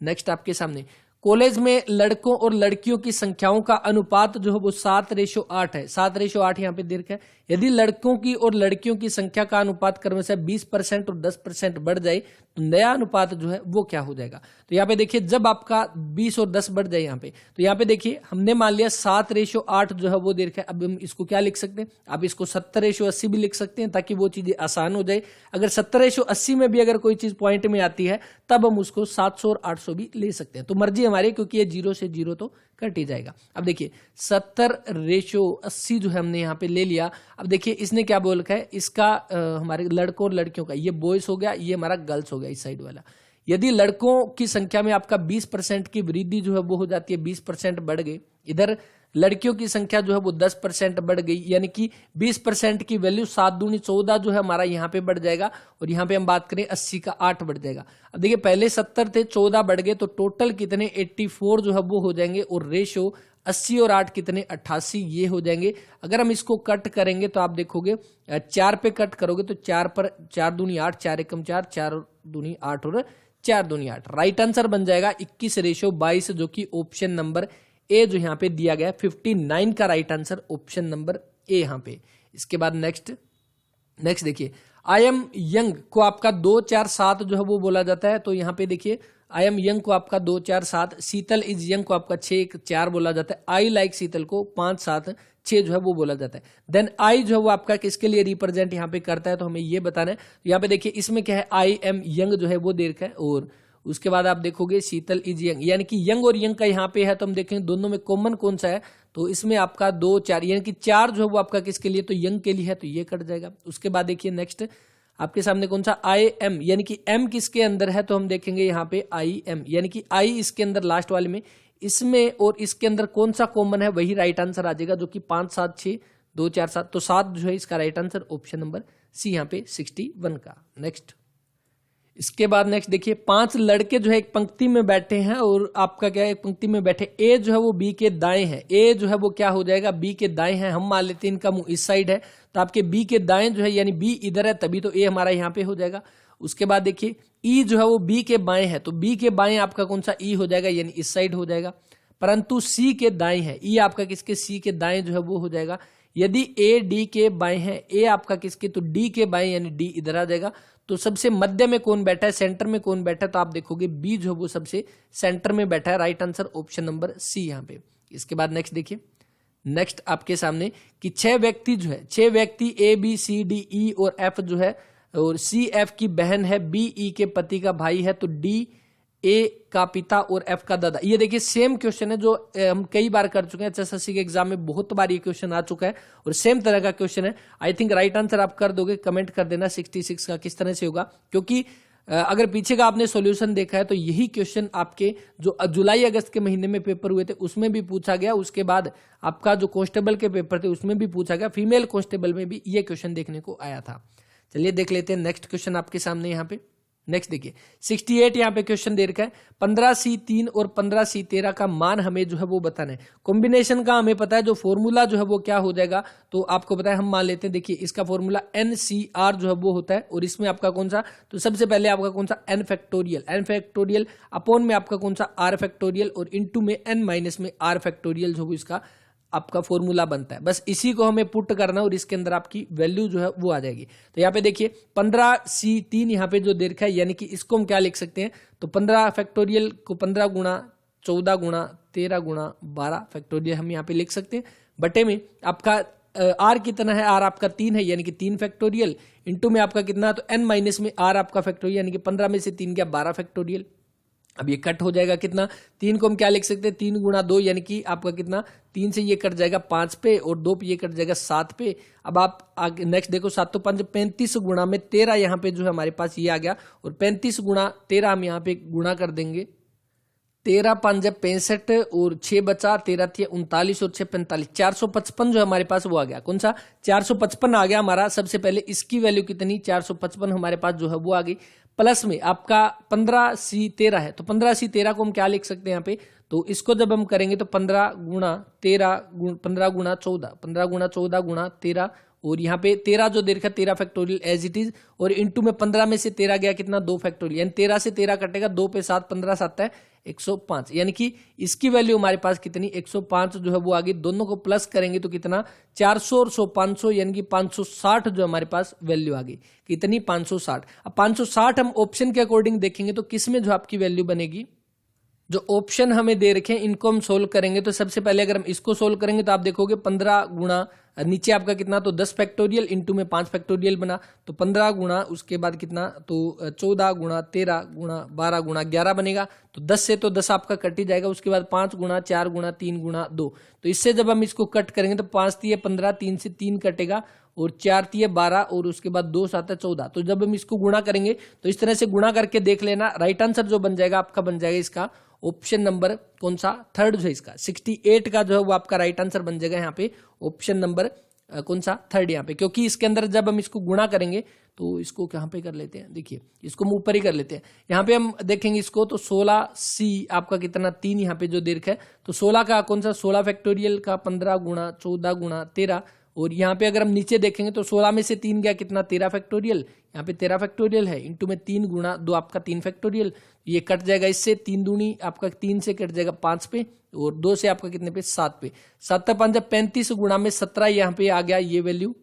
नेक्स्ट आपके सामने कॉलेज में लड़कों और लड़कियों की संख्याओं का अनुपात जो है वो 7:8 है, 7:8 यहाँ पे दे रखा है। यदि लड़कों की और लड़कियों की संख्या का अनुपात क्रम से 20% और 10% बढ़ जाए तो नया अनुपात जो है वो क्या हो जाएगा। तो यहाँ पे देखिए जब आपका 20 और 10 बढ़ जाए यहाँ पे, तो यहाँ पे देखिए हमने मान लिया 7:8 जो है वो दे रखा है। अब हम इसको क्या लिख सकते हैं, आप इसको 70:80 भी लिख सकते हैं, ताकि वो चीजें आसान हो जाए। अगर 70:80 में भी अगर कोई चीज पॉइंट में आती है तब हम उसको 700 और 800 भी ले सकते हैं, तो मर्जी हमारी, क्योंकि ये 0 से 0 तो कट ही जाएगा। अब देखिए 70:80 जो है हमने यहाँ पे ले लिया। अब देखिए इसने क्या बोल रखा है, इसका हमारे लड़कों और लड़कियों का, ये बॉयज हो गया, ये हमारा गर्ल्स हो गया इस साइड वाला। यदि लड़कों की संख्या में आपका 20% की वृद्धि जो है वो हो जाती है, 20% बढ़ गई, इधर लड़कियों की संख्या जो है वो 10% बढ़ गई, यानी कि 20% की वैल्यू 7 दूनी 14 जो है हमारा यहाँ पे बढ़ जाएगा, और यहाँ पे हम बात करें 80 का 8 बढ़ जाएगा। अब देखिए पहले 70 थे, 14 बढ़ गए, तो टोटल कितने 84 जो है वो हो जाएंगे, और रेशो 80 और 8 कितने 88 ये हो जाएंगे। अगर हम इसको कट करेंगे तो आप देखोगे 4 पे कट करोगे तो 4 पर 4 दूनी 8, 4 एकम 4, 4 दूनी 8 और 4 दूनी 8। राइट आंसर बन जाएगा 21:22, जो कि ऑप्शन नंबर ए जो यहाँ पे दिया गया 59 का right answer option number A यहाँ पे। इसके बाद नेक्स्ट देखिए आई एम यंग को आपका 2 4 7 जो है वो बोला जाता है, तो यहाँ पे देखिए आई एम यंग को आपका 2 4 7, शीतल इज यंग को आपका 6 1 4 बोला जाता है, आई लाइक शीतल को 5 7 6 जो है वो बोला जाता है। देन आई जो है वो आपका किसके लिए रिप्रेजेंट यहाँ पे करता है, तो हमें ये बताना है। तो यहाँ पे देखिए इसमें क्या है, आई एम यंग जो है वो दे रखा है, और उसके बाद आप देखोगे शीतल इज यंग, यानी कि यंग और यंग का यहाँ पे है, तो हम देखेंगे दोनों में कॉमन कौन सा है, तो इसमें आपका 2 4, यानी कि 4 जो है वो आपका किसके लिए, तो यंग के लिए है, तो ये कट जाएगा। उसके बाद देखिए नेक्स्ट आपके सामने कौन सा आई एम, यानी कि एम किसके अंदर है, तो हम देखेंगे यहाँ पे आई एम, यानी कि आई इसके अंदर लास्ट वाले में, इसमें और इसके अंदर कौन सा कॉमन है, वही राइट आंसर आ जाएगा, जो कि 5 7 6 2 4 7, तो 7 जो है इसका right answer option number C यहाँ पे 61 का। नेक्स्ट इसके बाद नेक्स्ट देखिए 5 लड़के जो है एक पंक्ति में बैठे हैं, और आपका क्या है, एक पंक्ति में बैठे, ए जो है वो बी के दाएं है, ए जो है वो क्या हो जाएगा बी के दाएं है। हम मान लेते हैं इनका मुंह इस साइड है, तो आपके बी के दाएं जो है, यानी बी इधर है तभी तो ए हमारा यहाँ पे हो जाएगा। उसके बाद देखिए ई जो है वो बी के बाएं है, तो बी के बाएं आपका कौन सा ई हो जाएगा, यानी इस साइड हो जाएगा। परंतु सी के दाएं है, ई आपका किसके सी के दाएं जो है वो हो जाएगा। यदि ए डी के बाएं है, ए आपका किसके, तो डी के बाएं, यानी डी इधर आ जाएगा। तो सबसे मध्य में कौन बैठा है, सेंटर में कौन बैठा है, तो आप देखोगे बी जो है वो सबसे सेंटर में बैठा है। Right answer option number C यहाँ पे। इसके बाद नेक्स्ट देखिए, नेक्स्ट आपके सामने कि 6 व्यक्ति जो है, 6 व्यक्ति A B C D E और एफ जो है, और सी एफ की बहन है, बी ई के पति का भाई है, तो डी ए का पिता और एफ का दादा। ये देखिए सेम क्वेश्चन है जो हम कई बार कर चुके हैं, एचएसएससी के एग्जाम में बहुत बार ये क्वेश्चन आ चुका है, और सेम तरह का क्वेश्चन है। आई थिंक राइट आंसर आप कर दोगे, कमेंट कर देना 66 का किस तरह से होगा, क्योंकि अगर पीछे का आपने सॉल्यूशन देखा है तो यही क्वेश्चन आपके जो जुलाई अगस्त के महीने में पेपर हुए थे उसमें भी पूछा गया। उसके बाद आपका जो कांस्टेबल के पेपर थे उसमें भी पूछा गया, फीमेल कांस्टेबल में भी ये क्वेश्चन देखने को आया था। चलिए देख लेते हैं नेक्स्ट क्वेश्चन आपके सामने यहाँ पे। नेक्स्ट देखिए 68 यहाँ पे क्वेश्चन दे रखा है 15C3 और 15C13 का मान हमें जो है वो बताना है। कॉम्बिनेशन का हमें पता है, जो फॉर्मूला जो है वो क्या हो जाएगा तो आपको पता है, हम मान लेते हैं। देखिए इसका फॉर्मूला NCR जो है वो होता है, और इसमें आपका कौन सा, तो सबसे पहले आपका कौन सा n फैक्टोरियल अपॉन में आपका कौन सा r फैक्टोरियल और इनटू में n माइनस में r फैक्टोरियल जो इसका आपका फॉर्मूला बनता है। बस इसी को हमें पुट करना और इसके अंदर आपकी वैल्यू जो है वो आ जाएगी। तो यहाँ पे देखिए 15C3 यहाँ पे जो दे रखा है, यानी कि इसको हम क्या लिख सकते हैं, तो 15 फैक्टोरियल को 15 गुणा 14 गुणा 13 गुणा 12 फैक्टोरियल हम यहाँ पे लिख सकते हैं। बटे में आपका आर कितना है, आर आपका 3 है यानी कि 3 फैक्टोरियल, इंटू में आपका कितना, तो n माइनस में आर आपका फैक्टोरियल यानी कि 15 में से 3 गया 12 फैक्टोरियल। अब ये कट हो जाएगा कितना, 3 को हम क्या लिख सकते हैं, 3 गुणा 2 यानी कि आपका कितना, 3 से ये कट जाएगा 5 पे और 2 पे ये कट जाएगा 7 पे। अब आप आगे नेक्स्ट देखो 7 तो 5 35 गुणा में 13 यहाँ पे जो है हमारे पास ये आ गया, और 35 गुणा 13 हम यहाँ पे गुणा कर देंगे। 13 5 65 और 6 बचा, 13 थी 39 और 6 45, 455 जो हमारे पास वो आ गया। कौन सा, 455 आ गया हमारा। सबसे पहले इसकी वैल्यू कितनी, 455 हमारे पास जो है वो आ गई। प्लस में आपका 15C13 है, तो 15C13 को हम क्या लिख सकते हैं यहाँ पे, तो इसको जब हम करेंगे तो 15 गुणा 13 15 गुणा 14 15 गुणा 14 गुणा 13, और यहाँ पे 13 जो दे रखा 13 फैक्टोरियल एज इट इज, और इंटू में 15 में से 13 गया कितना, 2 फैक्टोरियल, यानी 13 से 13 कटेगा, 2 पे 7 15 7 है 105, यानी कि इसकी वैल्यू हमारे पास कितनी 105 जो है वो आ गई। दोनों को प्लस करेंगे तो कितना 400 और 100 500 यानी कि 560 जो हमारे पास वैल्यू आ गई। कितनी 560। अब 560 हम ऑप्शन के अकॉर्डिंग देखेंगे तो किसमें जो आपकी वैल्यू बनेगी, जो ऑप्शन हमें दे रखे हैं इनको हम सोल्व करेंगे। तो सबसे पहले अगर हम इसको सोल्व करेंगे तो आप देखोगे 15 गुणा नीचे आपका कितना, तो 10 फैक्टोरियल इंटू में 5 फैक्टोरियल बना, तो 15 गुणा उसके बाद कितना, तो 14 गुणा 13 गुणा 12 गुणा 11 बनेगा। तो 10 से तो 10 आपका कट ही जाएगा। उसके बाद 5 गुणा 4 गुणा 3 गुणा 2, तो इससे जब हम इसको कट करेंगे तो 5 3 15, 3 से 3 कटेगा, और 4 3 12, और उसके बाद 2 7 14। तो जब हम इसको गुणा करेंगे तो इस तरह से गुणा करके देख लेना, राइट आंसर जो बन जाएगा आपका बन जाएगा इसका ऑप्शन नंबर कौन सा, थर्ड जो है इसका 68 का जो है वो आपका राइट आंसर बन जाएगा यहाँ पे ऑप्शन नंबर कौन सा, थर्ड यहाँ पे। क्योंकि इसके अंदर जब हम इसको गुणा करेंगे तो इसको कहाँ पे कर लेते हैं, देखिए इसको हम ऊपर ही कर लेते हैं। यहाँ पे हम देखेंगे इसको तो 16C आपका कितना 3 यहाँ पे जो दे रखा है, तो 16 का कौन सा 16 फैक्टोरियल का 15 गुणा 14 गुणा 13, और यहाँ पे अगर हम नीचे देखेंगे तो 16 में से 3 गया कितना 13 फैक्टोरियल, यहाँ पे 13 फैक्टोरियल है, इंटू में 3 गुणा 2 आपका 3 फैक्टोरियल, ये कट जाएगा इससे, 3 दूनी आपका 3 से कट जाएगा 5 पे, और 2 से आपका कितने पे 7 पे, 7 5 35 गुणा में 17 यहाँ पे आ गया ये वैल्यू,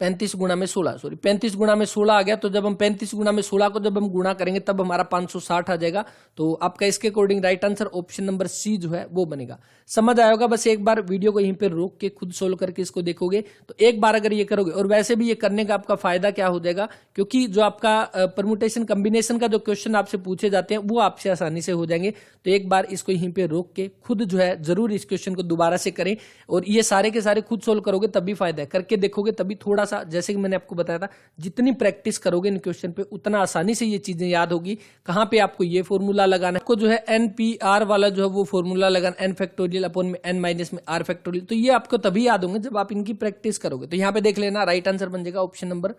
35 गुणा में 16 सॉरी 35 गुणा में 16 आ गया। तो जब हम 35 गुणा में 16 को जब हम गुणा करेंगे तब हमारा 560 आ जाएगा। तो आपका इसके according right answer option number C जो है वो बनेगा। समझ आया होगा। बस एक बार वीडियो को यहीं पे रोक के खुद सोल्व करके इसको देखोगे तो एक बार अगर ये करोगे, और वैसे भी ये करने का आपका फायदा क्या हो जाएगा, क्योंकि जो आपका परमुटेशन कॉम्बिनेशन का जो क्वेश्चन आपसे पूछे जाते हैं वो आपसे आसानी से हो जाएंगे। तो एक बार इसको यहीं पे रोक के खुद जो है जरूर इस क्वेश्चन को दोबारा से करें, और ये सारे के सारे खुद सोल्व करोगे तभी फायदा है। करके देखोगे तभी थोड़ा सा, जैसे कि मैंने आपको बताया था, जितनी प्रैक्टिस करोगे इन क्वेश्चन पे उतना आसानी से ये चीजें याद होगी। कहां पे आपको ये फॉर्मूला लगाना है, आपको जो है NPR वाला जो है वो फॉर्मूला लगाना, n फैक्टोरियल अपॉन में n माइनस में r फैक्टोरियल। तो ये आपको तभी याद होंगे जब आप इनकी प्रैक्टिस करोगे। तो यहाँ पे देख लेना राइट आंसर बन जाएगा ऑप्शन नंबर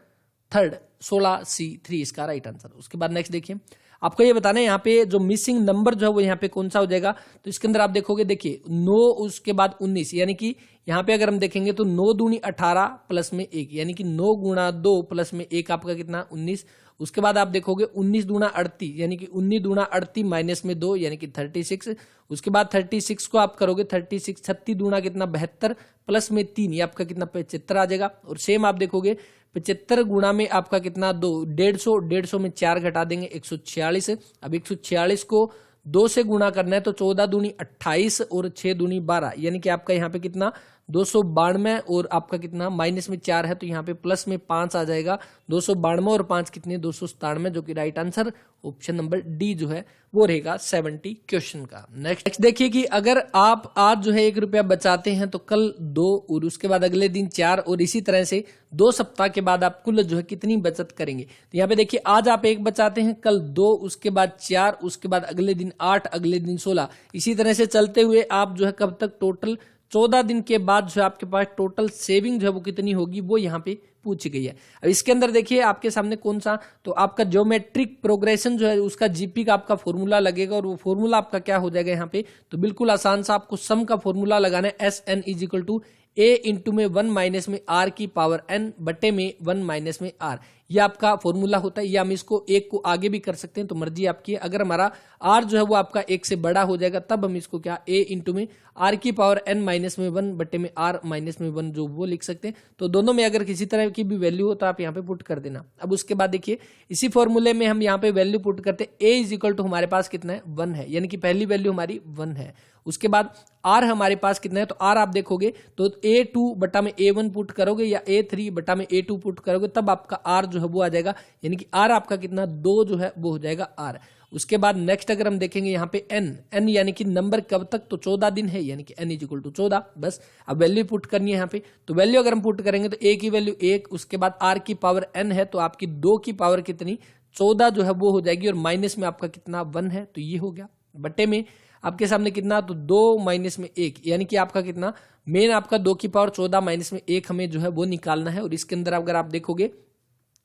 थर्ड 16C3 इसका राइट आंसर। उसके बाद नेक्स्ट देखिए, आपको ये बताना है यहाँ पे जो मिसिंग नंबर जो है वो यहाँ पे कौन सा हो जाएगा। तो इसके अंदर आप देखोगे, देखिए 9 उसके बाद 19, यानी कि यहाँ पे अगर हम देखेंगे तो 9 दूनी 18 प्लस में 1, यानी कि 9 गुणा 2 प्लस में 1 आपका कितना 19। उसके बाद आप देखोगे 19 दूना 38, यानी कि 19 दूना 38 माइनस में 2 यानी कि 36। उसके बाद 36 को आप करोगे 36 36 दूना कितना 72 प्लस में 3, ये आपका कितना 75 आ जाएगा। और सेम आप देखोगे 75 गुणा में आपका कितना 2 150 में 4 घटा देंगे 146। अब 146 को 2 से गुणा करना है तो 14 दूनी 28 और 6 दूनी 12, यानी कि आपका यहाँ पे कितना 292 और आपका कितना माइनस में 4 है तो यहाँ पे प्लस में 5 आ जाएगा। 292 और 5 कितने 297, जो कि right answer option number D जो है वो रहेगा 70 क्वेश्चन का। नेक्स्ट देखिए कि अगर आप आज जो है 1 रुपया बचाते हैं तो कल 2 और उसके बाद अगले दिन 4 और इसी तरह से 2 सप्ताह के बाद आप कुल जो है कितनी बचत करेंगे। तो यहाँ पे देखिए आज आप 1 बचाते हैं, कल 2, उसके बाद 4, उसके बाद अगले दिन 8, अगले दिन 16, इसी तरह से चलते हुए आप जो है कब तक टोटल 14 दिन के बाद जो है आपके पास टोटल सेविंग जो है वो कितनी होगी वो यहाँ पे पूछी गई है। अब इसके अंदर देखिए आपके सामने कौन सा, तो आपका ज्योमेट्रिक प्रोग्रेशन जो है उसका जीपी का आपका फॉर्मूला लगेगा और वो फॉर्मूला आपका क्या हो जाएगा यहाँ पे, तो बिल्कुल आसान सा आपको सम का फॉर्मूला लगाना है। S N is equal to A into में 1 माइनस में आर की पावर एन बटे में 1 माइनस में आर, ये आपका फॉर्मूला होता है। या हम इसको एक को आगे भी कर सकते हैं, तो मर्जी आपकी है। अगर हमारा आर जो है वो आपका 1 से बड़ा हो जाएगा तब हम इसको क्या ए इंटू में आर की पावर एन माइनस में 1 बटे में आर माइनस में 1 जो वो लिख सकते हैं। तो दोनों में अगर किसी तरह की भी वैल्यू हो तो आप यहाँ पे पुट कर देना। अब उसके बाद देखिए इसी फॉर्मूले में हम यहाँ पे वैल्यू पुट करते हैं। ए इज इक्वल टू हमारे पास कितना है 1 है, यानी कि पहली वैल्यू हमारी 1 है। उसके बाद आर हमारे पास कितना है, तो आर आप देखोगे तो A2 बटा में A1 पुट करोगे या A3 बटा में A2 पुट करोगे तब आपका आर जो है वो आ जाएगा, यानी कि आर आपका कितना 2 जो है वो हो जाएगा आर। उसके बाद नेक्स्ट अगर हम देखेंगे यहाँ पे एन यानी कि नंबर कब तक, तो 14 दिन है, यानी कि एन इज इक्वल टू 14। बस अब वैल्यू पुट करनी है यहाँ पे, तो वैल्यू अगर हम पुट करेंगे तो ए की वैल्यू 1, उसके बाद आर की पावर एन है तो आपकी 2 की पावर कितनी 14 जो है वो हो जाएगी और माइनस में आपका कितना 1 है, तो ये हो गया बटे में आपके सामने कितना, तो 2 माइनस में 1, यानी कि आपका कितना मेन आपका 2 की पावर 14 माइनस में 1 हमें जो है वो निकालना है। और इसके अंदर अगर आप देखोगे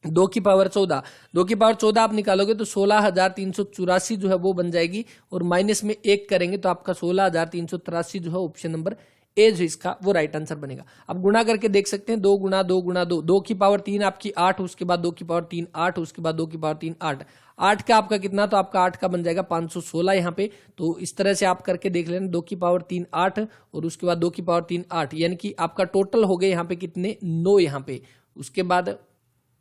2 की पावर 14 आप निकालोगे तो 16,384 जो है वो बन जाएगी और माइनस में 1 करेंगे तो आपका 16,383 जो है ऑप्शन नंबर ए जो इसका वो राइट आंसर बनेगा। अब गुणा करके देख सकते हैं 2 गुणा 2 गुणा 2, 2 की पावर 3 आपकी 8, उसके बाद 2 की पावर 3 8, उसके बाद 2 की पावर 3 8, 8 का आपका कितना, तो आपका 8 का बन जाएगा 516 यहाँ पे। तो इस तरह से आप करके देख लेना, 2 की पावर 3 8 और उसके बाद 2 की पावर 3 8, यानी कि आपका टोटल हो गए यहाँ पे कितने 9 यहाँ पे। उसके बाद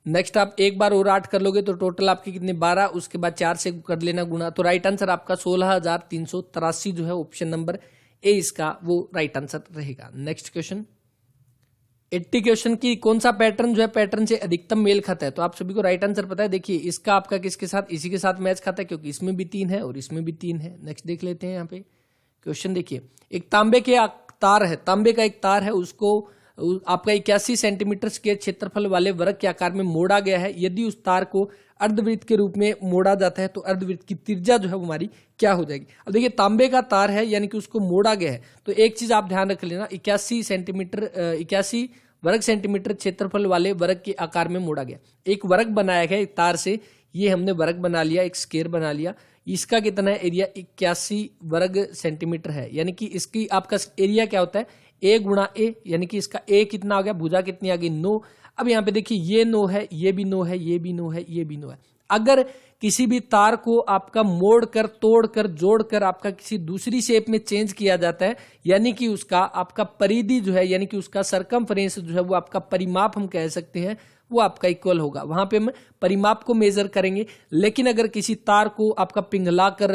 नेक्स्ट आप एक बार और 8 कर लोगे तो टोटल आपके कितने 12, उसके बाद 4 से कर लेना गुणा, तो राइट आंसर आपका 16,383 जो है ऑप्शन नंबर ए इसका वो राइट आंसर रहेगा। नेक्स्ट क्वेश्चन 80 क्वेश्चन की कौन सा पैटर्न जो है पैटर्न से अधिकतम मेल खाता है, तो आप सभी को राइट आंसर पता है। देखिए इसका आपका किसके साथ, इसी के साथ मैच खाता है क्योंकि इसमें भी 3 है और इसमें भी 3 है। नेक्स्ट देख लेते हैं यहाँ पे क्वेश्चन। देखिए एक तांबे के तार है, तांबे का एक तार है, उसको आपका 81 सेंटीमीटर के क्षेत्रफल वाले वर्ग के आकार में मोड़ा गया है। यदि उस तार को अर्धवृत्त के रूप में मोड़ा जाता है तो अर्धवृत्त की त्रिज्या जो है वो हमारी क्या हो जाएगी। अब देखिए तांबे का तार है यानी कि उसको मोड़ा गया है, तो एक चीज आप ध्यान रख लेना, 81 वर्ग सेंटीमीटर क्षेत्रफल वाले वर्ग के आकार में मोड़ा गया। एक वर्ग बनाया गया एक तार से, ये हमने वर्ग बना लिया, एक स्क्वायर बना लिया। इसका कितना है एरिया 81 वर्ग सेंटीमीटर है, यानी कि इसकी आपका एरिया क्या होता है ए गुणा ए, यानी कि इसका ए कितना हो गया, भुजा कितनी आ गई 9। अब यहाँ पे देखिए ये 9 है, ये भी 9 है, ये भी 9 है, ये भी 9 है। अगर किसी भी तार को आपका मोड़ कर तोड़ कर जोड़ कर आपका किसी दूसरी शेप में चेंज किया जाता है, यानी कि उसका आपका परिधि जो है यानी कि उसका सरकमफ्रेंस जो है वो आपका परिमाप हम कह सकते हैं वो आपका इक्वल होगा। वहां पे हम परिमाप को मेजर करेंगे। लेकिन अगर किसी तार को आपका पिघला कर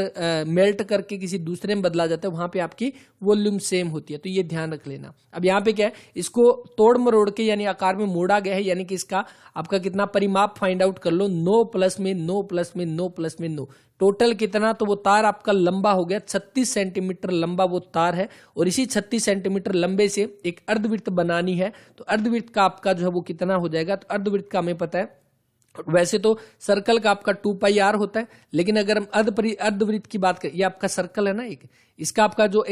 मेल्ट करके किसी दूसरे में बदला जाता है, वहां पे आपकी वॉल्यूम सेम होती है, तो ये ध्यान रख लेना। अब यहाँ पे क्या है, इसको तोड़ मरोड़ के यानी आकार में मोड़ा गया है, यानी कि इसका आपका कितना परिमाप फाइंड आउट कर लो, 9 प्लस में 9 प्लस में 9 प्लस में 9, टोटल कितना, तो वो तार आपका लंबा हो गया 36 सेंटीमीटर लंबा वो तार है। और इसी 36 सेंटीमीटर लंबे से एक अर्धवृत्त बनानी है, तो अर्धवृत्त का आपका जो है वो कितना हो जाएगा, तो अर्धवृत्त का हमें पता है वैसे तो सर्कल का आपका 2πr होता है, लेकिन अगर हम अर्धवृत्त की बात करें, ये आपका सर्कल है ना एक, इसका आपका जो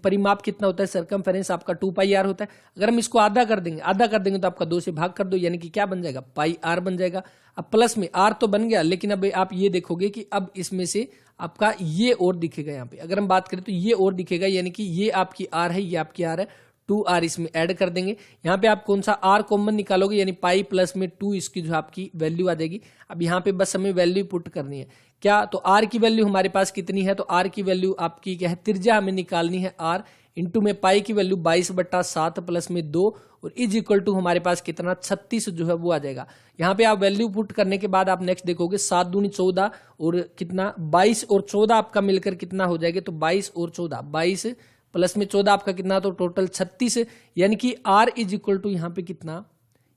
परिमाप कितना होता है सरकमफेरेंस आपका 2πr होता है। अगर हम इसको आधा कर देंगे तो आपका 2 से भाग कर दो, यानी कि क्या बन जाएगा πr बन जाएगा। अब प्लस में r तो बन गया, लेकिन अब आप ये देखोगे कि अब इसमें से आपका ये और दिखेगा। यहाँ पे अगर हम बात करें तो ये और दिखेगा, यानी कि ये आपकी r है, ये आपकी r है, 2r इसमें ऐड कर देंगे। यहाँ पे आप कौन सा r कॉमन निकालोगे, यानी पाई प्लस में 2 इसकी जो आपकी वैल्यू आ जाएगी। अब यहाँ पे बस हमें वैल्यू पुट करनी है क्या, तो r की वैल्यू हमारे पास कितनी है, तो r की वैल्यू आपकी क्या है, त्रिज्या हमें निकालनी है r इंटू में पाई की वैल्यू 22/7 प्लस में 2 और इज इक्वल टू हमारे पास कितना 36 जो है वो आ जाएगा। यहाँ पे आप वैल्यू पुट करने के बाद आप नेक्स्ट देखोगे 7 दूनी 14 और कितना 22 और 14 आपका मिलकर कितना हो जाएगा, तो 22 और 14 प्लस में 14 आपका कितना, तो टोटल 36, यानी कि R इज इक्वल टू यहाँ पे कितना,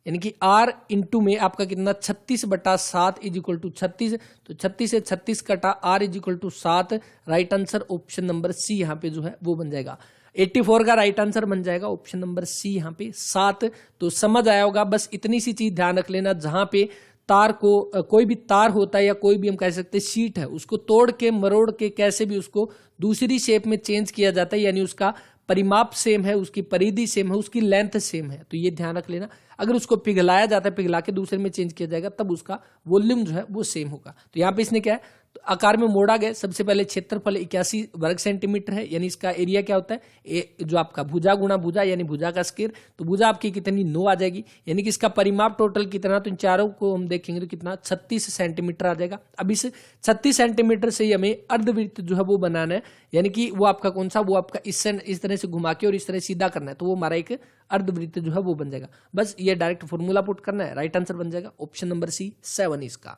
यानी कि R इंटू में आपका कितना 36/7 इज इक्वल टू 36, तो 36 से 36 कटा R is equal to 7। Right answer option number C यहाँ पे जो है वो बन जाएगा। 84 का राइट आंसर बन जाएगा ऑप्शन नंबर सी यहाँ पे 7। तो समझ आया होगा, बस इतनी सी चीज ध्यान रख लेना, जहां पे तार को कोई भी तार होता है या कोई भी हम कह सकते हैं शीट है, उसको तोड़ के मरोड़ के कैसे भी उसको दूसरी शेप में चेंज किया जाता है, यानी उसका परिमाप सेम है, उसकी परिधि सेम है, उसकी लेंथ सेम है, तो ये ध्यान रख लेना। अगर उसको पिघलाया जाता है, पिघला के दूसरे में चेंज किया जाएगा, तब उसका वॉल्यूम जो है वो सेम होगा। तो यहाँ पे इसने क्या है, तो आकार में मोड़ा गया। सबसे पहले क्षेत्रफल 81 वर्ग सेंटीमीटर है, यानी इसका एरिया क्या होता है, जो आपका भुजा गुणा भुजा, यानी भुजा का स्क्वायर, तो भुजा आपकी कितनी 9 आ जाएगी, यानी कि इसका परिमाप टोटल कितना, तो इन चारों को हम देखेंगे तो कितना 36 सेंटीमीटर आ जाएगा। अब इस 36 सेंटीमीटर से ही हमें अर्धवृत्त जो है वो बनाना है, यानी कि वो आपका कौन सा, वो आपका इस तरह से घुमा के और इस तरह सीधा करना है, तो वो हमारा एक अर्धवृत्त जो है वो बन जाएगा। बस ये डायरेक्ट फॉर्मूला पुट करना है, राइट आंसर बन जाएगा ऑप्शन नंबर सी 7 इसका।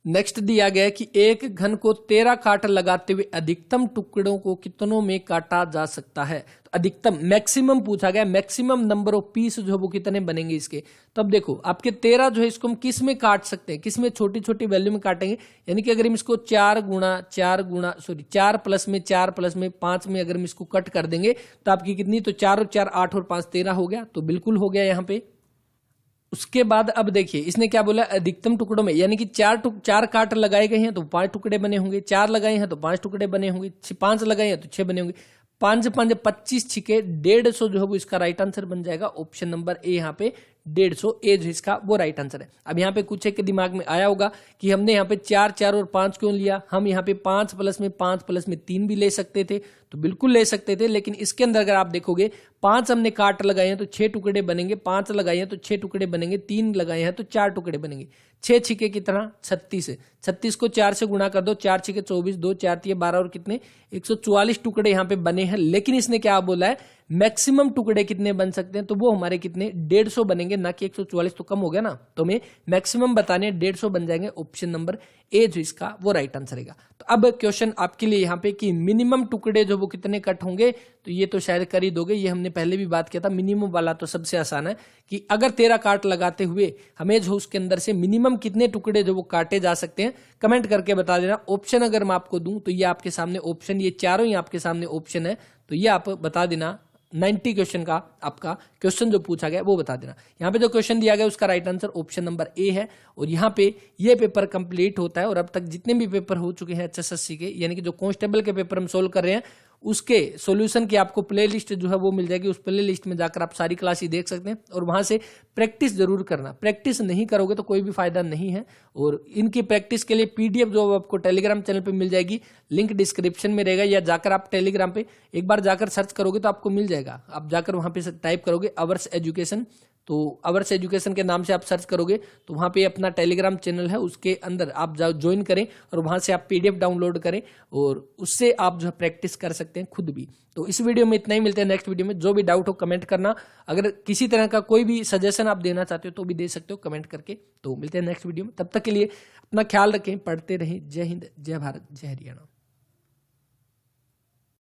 नेक्स्ट दिया गया है कि एक घन को 13 काट लगाते हुए अधिकतम टुकड़ों को कितनों में काटा जा सकता है। तो अधिकतम मैक्सिमम पूछा गया, मैक्सिमम नंबर ऑफ पीस जो है वो कितने बनेंगे इसके। तो अब देखो आपके 13 जो है इसको हम किस में काट सकते हैं, किस में छोटी छोटी वैल्यू में काटेंगे, यानी कि अगर हम इसको 4 प्लस में 4 प्लस में 5 में अगर हम इसको कट कर देंगे तो आपकी कितनी, तो 4 और 4 8 और 5 13 हो गया, तो बिल्कुल हो गया यहाँ पे। उसके बाद अब देखिए इसने क्या बोला, अधिकतम टुकड़ों में, यानी कि 4 काट लगाए गए हैं तो 5 टुकड़े बने होंगे, 4 लगाए हैं तो 5 टुकड़े बने होंगे, 5 लगाए हैं तो 6 बने होंगे, 5 5 25 छिके 150 जो है वो इसका राइट आंसर बन जाएगा ऑप्शन नंबर ए यहाँ पे 150 ए जो इसका वो राइट आंसर है। अब यहाँ पे कुछ एक के दिमाग में आया होगा कि हमने यहाँ पे 4 4 और 5 क्यों लिया, हम यहाँ पे 5 प्लस में 3 भी ले सकते थे, तो बिल्कुल ले सकते थे, लेकिन इसके अंदर अगर आप देखोगे 5 हमने काट लगाए हैं तो 6 टुकड़े बनेंगे, 5 लगाए हैं तो 6 टुकड़े बनेंगे, 3 लगाए हैं तो 4 टुकड़े बनेंगे, 6 छिके कितना 36 है, 36 को 4 से गुणा कर दो, 4 छिके 24, 2 4 3 12 और कितने 144 टुकड़े यहाँ पे बने हैं। लेकिन इसने क्या बोला है, मैक्सिमम टुकड़े कितने बन सकते हैं, तो वो हमारे कितने 150 बनेंगे, ना कि 144, तो कम हो गया ना, तो हमें मैक्सिमम बताने 150 बन जाएंगे, ऑप्शन नंबर ए जो इसका वो राइट आंसर रहेगा। तो अब क्वेश्चन आपके लिए यहाँ पे कि मिनिमम टुकड़े जो वो कितने कट होंगे, तो ये तो शायद कर ही दोगे, ये हमने पहले भी बात किया था। मिनिमम वाला तो सबसे आसान है कि अगर 13 काट लगाते हुए हमें जो उसके अंदर से मिनिमम कितने टुकड़े जो वो काटे जा सकते हैं, कमेंट करके बता देना। ऑप्शन अगर मैं आपको दूं तो ये आपके सामने ऑप्शन, ये चारों ही आपके सामने ऑप्शन है, तो ये आप बता देना। 90 क्वेश्चन का आपका क्वेश्चन जो पूछा गया वो बता देना। यहाँ पे जो क्वेश्चन दिया गया उसका right answer option number A है, और यहाँ पे ये पेपर कंप्लीट होता है। और अब तक जितने भी पेपर हो चुके हैं HSSC के, यानी कि जो कांस्टेबल के पेपर हम सोल्व कर रहे हैं, उसके सॉल्यूशन की आपको प्लेलिस्ट जो है वो मिल जाएगी। उस प्लेलिस्ट में जाकर आप सारी क्लास ही देख सकते हैं, और वहां से प्रैक्टिस जरूर करना। प्रैक्टिस नहीं करोगे तो कोई भी फायदा नहीं है। और इनकी प्रैक्टिस के लिए PDF जो आपको टेलीग्राम चैनल पे मिल जाएगी, लिंक डिस्क्रिप्शन में रहेगा, या जाकर आप टेलीग्राम पे एक बार जाकर सर्च करोगे तो आपको मिल जाएगा। आप जाकर वहां पे टाइप करोगे अवर्स एजुकेशन, तो अवर्स एजुकेशन के नाम से आप सर्च करोगे तो वहां पे अपना टेलीग्राम चैनल है, उसके अंदर आप ज्वाइन करें और वहां से आप PDF डाउनलोड करें, और उससे आप जो है प्रैक्टिस कर सकते हैं खुद भी। तो इस वीडियो में इतना ही, मिलते हैं नेक्स्ट वीडियो में। जो भी डाउट हो कमेंट करना, अगर किसी तरह का कोई भी सजेशन आप देना चाहते हो तो भी दे सकते हो कमेंट करके। तो मिलते हैं नेक्स्ट वीडियो में, तब तक के लिए अपना ख्याल रखें, पढ़ते रहें। जय हिंद, जय भारत, जय हरियाणा।